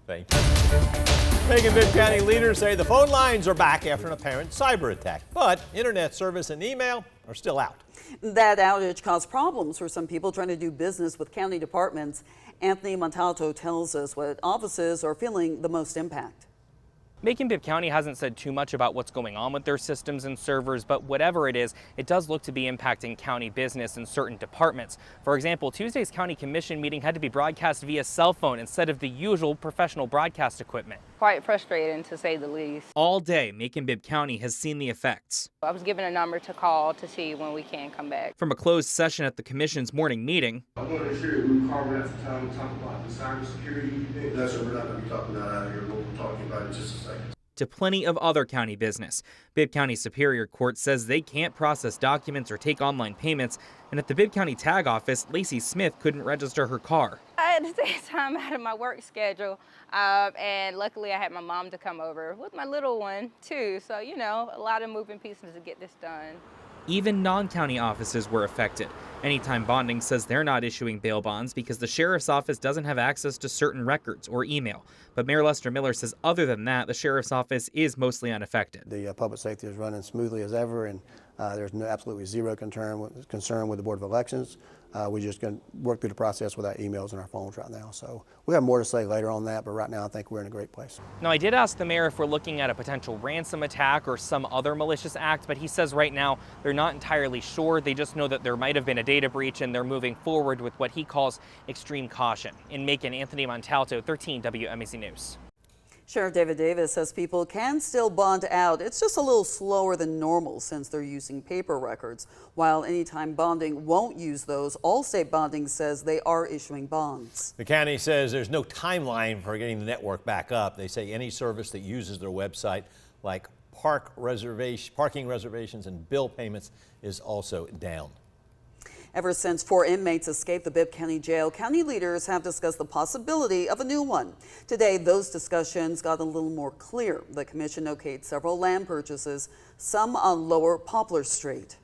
Thank you. Macon-Bibb County leaders say the phone lines are back after an apparent cyber attack, but internet service and email are still out. That outage caused problems for some people trying to do business with county departments. Anthony Montalto tells us what offices are feeling the most impact. Macon-Bibb County hasn't said too much about what's going on with their systems and servers, but whatever it is, it does look to be impacting county business in certain departments. For example, Tuesday's county commission meeting had to be broadcast via cell phone instead of the usual professional broadcast equipment. Quite frustrating, to say the least. All day, Macon-Bibb County has seen the effects. I was given a number to call to see when we can come back. From a closed session at the commission's morning meeting, I want to make sure that we carve out some time to talk about the cybersecurity event. No, sir, we're not going to be talking that out here. We'll be talking about it in just a second. To plenty of other county business. Bibb County Superior Court says they can't process documents or take online payments, and at the Bibb County Tag Office, Lacey Smith couldn't register her car. I had to take time out of my work schedule, and luckily I had my mom to come over with my little one too, so you know, a lot of moving pieces to get this done. Even non-county offices were affected. Anytime Bonding says they're not issuing bail bonds because the sheriff's office doesn't have access to certain records or email. But Mayor Lester Miller says other than that, the sheriff's office is mostly unaffected. The public safety is running smoothly as ever, and there's absolutely zero concern with the Board of Elections. We're just going to work through the process with our emails and our phones right now. So we have more to say later on that, but right now I think we're in a great place. Now, I did ask the mayor if we're looking at a potential ransom attack or some other malicious act, but he says right now they're not entirely sure. They just know that there might have been a data breach and they're moving forward with what he calls extreme caution. In Macon, Anthony Montalto, 13 WMAC News. Sheriff David Davis says people can still bond out. It's just a little slower than normal since they're using paper records. While Anytime Bonding won't use those, Allstate Bonding says they are issuing bonds. The county says there's no timeline for getting the network back up. They say any service that uses their website, like parking reservations and bill payments, is also down. Ever since 4 inmates escaped the Bibb County Jail, county leaders have discussed the possibility of a new one. Today, those discussions got a little more clear. The commission okayed several land purchases, some on Lower Poplar Street.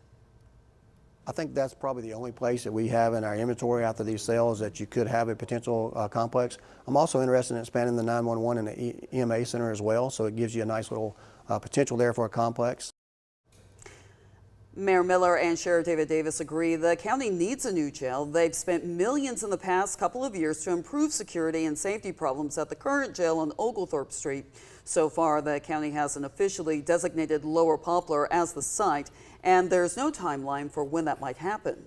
I think that's probably the only place that we have in our inventory after these sales that you could have a potential complex. I'm also interested in expanding the 911 and the EMA center as well, so it gives you a nice little potential there for a complex. Mayor Miller and Sheriff David Davis agree the county needs a new jail. They've spent millions in the past couple of years to improve security and safety problems at the current jail on Oglethorpe Street. So far, the county hasn't officially designated Lower Poplar as the site, and there's no timeline for when that might happen.